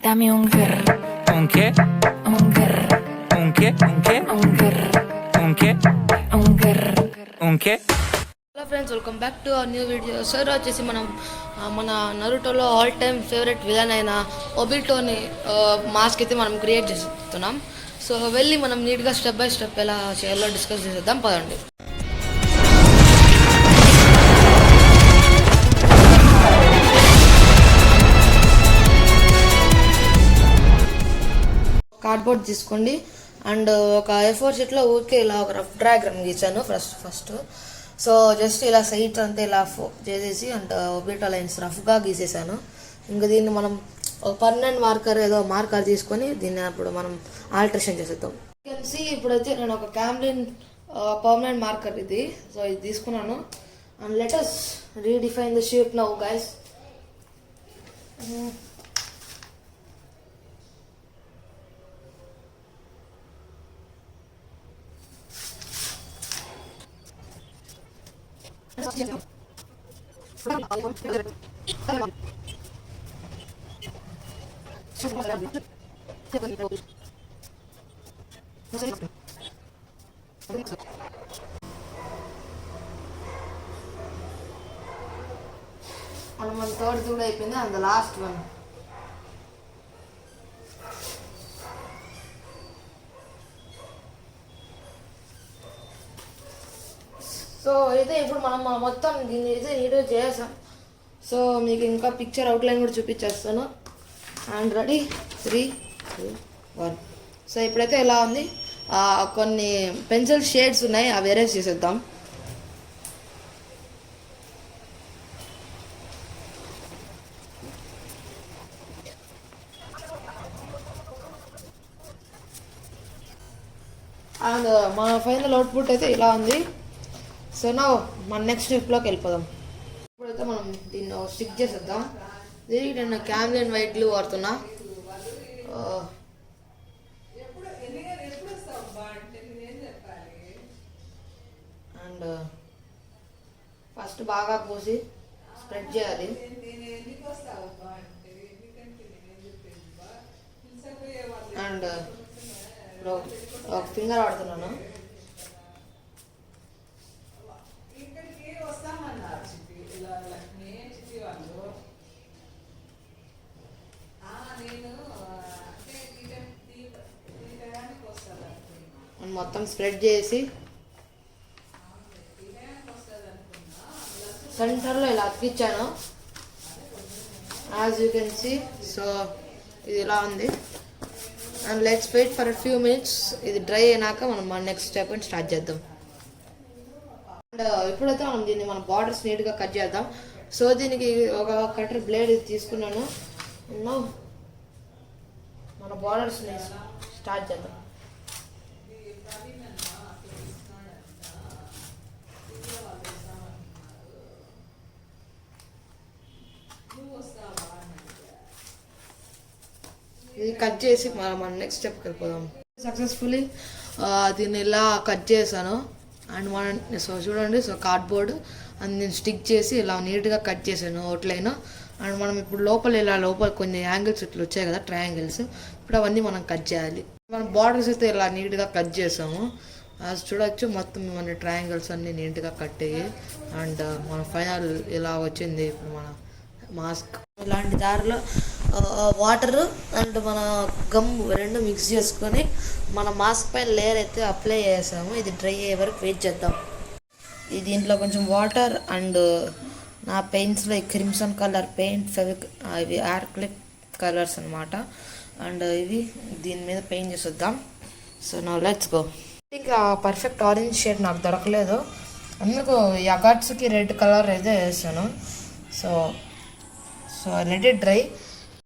Dame un grr. ¿Un qué? Un grr. ¿Un qué? ¿Un qué? Un grr. ¿Un qué? Un grr. ¿Un qué? Hello friends, welcome back to our new video. Sir వచ్చేసి మన నరుటోలో all time favourite villain అయిన ఒబిటోని mask అయితే మనం create చేస్తున్నాం. So వెళ్ళి మనం నీట్గా step by step ఎలా చేయాలో డిస్కస్ చేసేద్దాం, పదండి. కార్డ్బోర్డ్ తీసుకోండి అండ్ ఒక A4 షీట్లో ఊరికే ఇలా ఒక రఫ్ డయాగ్రామ్ గీసాను ఫస్ట్. సో జస్ట్ ఇలా సైట్ అంతా ఇలా చేసేసి అండ్ ఒబిటో లైన్స్ రఫ్గా గీసేసాను. ఇంకా దీన్ని మనం ఒక పర్మనెంట్ మార్కర్ ఏదో మార్కర్ తీసుకొని దీన్ని అప్పుడు మనం ఆల్టరేషన్ చేసేద్దాం. సి ఇప్పుడైతే నేను ఒక క్యామ్లిన్ పర్మనెంట్ మార్కర్ ఇది, సో ఇది తీసుకున్నాను. And let us redefine the shape now guys. మన థర్డ్ కూడా అయిపోయింది అండ్ లాస్ట్ వన్. సో అయితే ఇప్పుడు మనం మొత్తం దీన్ని అయితే నీట్గా చేసాం. సో మీకు ఇంకా పిక్చర్ అవుట్లైన్ కూడా చూపించేస్తాను. And ready 3, 2, 1. సో ఇప్పుడైతే ఎలా ఉంది, కొన్ని పెన్సిల్ షేడ్స్ ఉన్నాయి, అవి ఎరేజ్ చేసేద్దాం. అండ్ మన ఫైనల్ అవుట్పుట్ అయితే ఇలా ఉంది. సో నా మన నెక్స్ట్ స్టెప్లోకి వెళ్ళిపోదాం. ఇప్పుడైతే మనం దీన్ని స్టిక్ చేసేద్దాం. దీనికి నేను క్యామ్లిన్ వైట్ గ్లూ వాడుతున్నా. అండ్ ఫస్ట్ బాగా పోసి స్ప్రెడ్ చేయాలి. అండ్ ఇప్పుడు ఒక ఫింగర్ వాడుతున్నాను. మొత్తం స్ప్రెడ్ చేసి సెంటర్లో ఇలా అతికిచ్చాను, as you can see. So ఇది ఇలా ఉంది. And let's wait for few minutes. ఇది డ్రై అయినాక మనం మన నెక్స్ట్ స్టెప్ స్టార్ట్ చేద్దాం. అండ్ ఇప్పుడైతే మనం దీన్ని మన బార్డర్స్ నీట్గా కట్ చేద్దాం. సో దీనికి ఒక కటర్ బ్లేడ్ తీసుకున్నాను. మన బార్డర్స్ని స్టార్ట్ చేద్దాం. ఇది కట్ చేసి మన నెక్స్ట్ స్టెప్కి వెళ్ళిపోదాం. సక్సెస్ఫుల్లీ దీన్ని ఇలా కట్ చేశాను. అండ్ సో చూడండి, సో కార్డ్బోర్డ్ అండ్ నేను స్టిక్ చేసి ఇలా నీట్గా కట్ చేశాను అవుట్లైన్. అండ్ మనం ఇప్పుడు లోపల కొన్ని యాంగిల్స్ ఇట్లా వచ్చాయి కదా, ట్రయాంగిల్స్. ఇప్పుడు అవన్నీ మనం కట్ చేయాలి. మనం బార్డర్స్ అయితే ఇలా నీట్గా కట్ చేసాము. అది చూడొచ్చు, మొత్తం మన ట్రయాంగిల్స్ అన్నీ నీట్గా కట్ అయ్యి. అండ్ మన ఫైనల్ ఇలా వచ్చింది ఇప్పుడు మన మాస్క్. ఇలాంటి దారిలో వాటర్ అండ్ మన గమ్ రెండు మిక్స్ చేసుకొని మన మాస్క్ పైన లేయర్ అయితే అప్లై చేసాము. ఇది డ్రై అయ్యే వరకు వెయిట్ చేద్దాం. దీంట్లో కొంచెం వాటర్ అండ్ నా పెయింట్స్లో ఈ క్రిమ్సన్ కలర్ పెయింట్, ఇవి యాక్రిలిక్ కలర్స్ అనమాట. అండ్ ఇవి దీని మీద పెయింట్ చేసేద్దాం. So now let's go. ఇంకా పర్ఫెక్ట్ ఆరెంజ్ షేడ్ నాకు దొరకలేదు, అందుకు ఈ అగాట్స్కి రెడ్ కలర్ అయితే వేసాను. So let it dry.